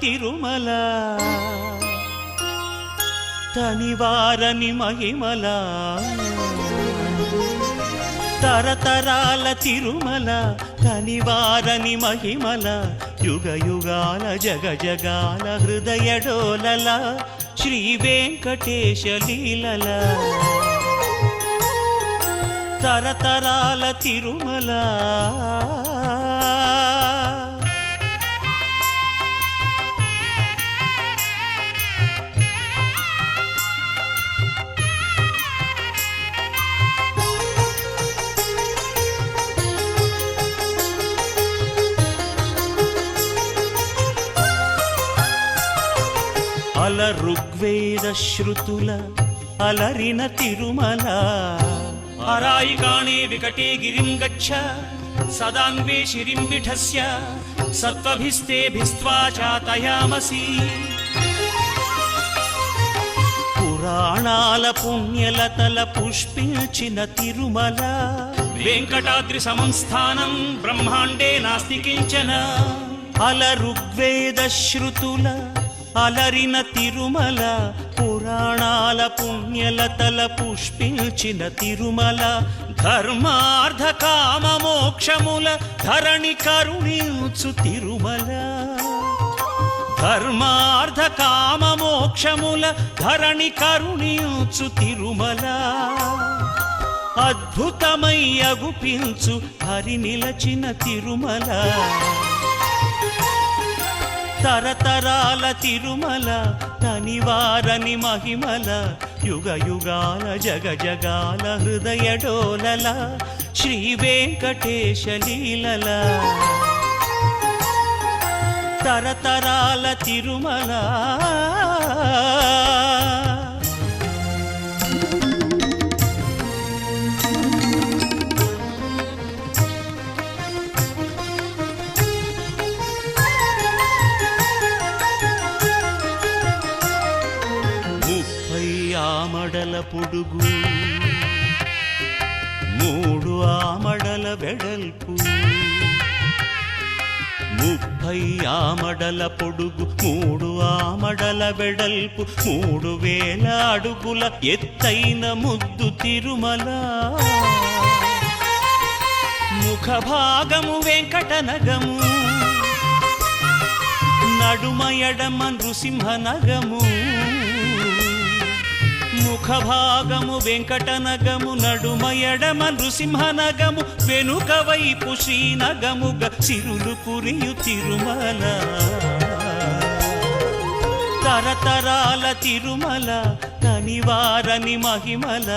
తిరుమల తనివారని మహిమల తరతరాల తిరుమల తనివారని మహిమల యుగ యుగాల జగ జగాల హృదయ డోలల శ్రీ వెంకటేశ లీలల తరతరాల తిరుమల అల ఋగ్వేద శృతుల అలరిన తిరుమల అరాయిగాణే వికటే గిరిం గచ్చ సదాన్వే శిరిం విఠస్య సత్వభిస్తేభిస్త్వా చాతయామసి పురాణాల పుణ్యలతల పుష్పించిన తిరుమల వెంకటాద్రి సమంస్థానం బ్రహ్మాండే నాస్తి కించన అల ఋగ్వేద శృతుల అలరిన తిరుమల పురాణాల పుణ్యలతల పుష్పించిన తిరుమల ధర్మార్థ కామ మోక్షముల ధరణి కరుణించు తిరుమల ధర్మార్థ కామ మోక్షముల ధరణి కరుణించు తిరుమల అద్భుతమై అగుపించు హరి నిలచిన తిరుమల తరతరాల తిరుమల తనివారని మహిమల యుగ యుగాల జగ జగాల హృదయ డోలల శ్రీ వెంకటేశ లీలల తరతరాల తిరుమల ఆమడల పొడుగు 3 ఆమడల వెడల్పు 30 ఆమడల పొడుగు 3 ఆమడల వెడల్పు 3000 అడుగుల ఎత్తైన ముద్దు తిరుమల ముఖ భాగము వెంకటనగము నడుమ ఎడమ నృసింహనగము ముఖ భాగము వెంకటనగము నడుమ ఎడమ నృసింహనగము వెనుక వైపు శ్రీనగముగ సిరులు పురియు తిరుమల తరతరాల తిరుమల తనివారని మహిమల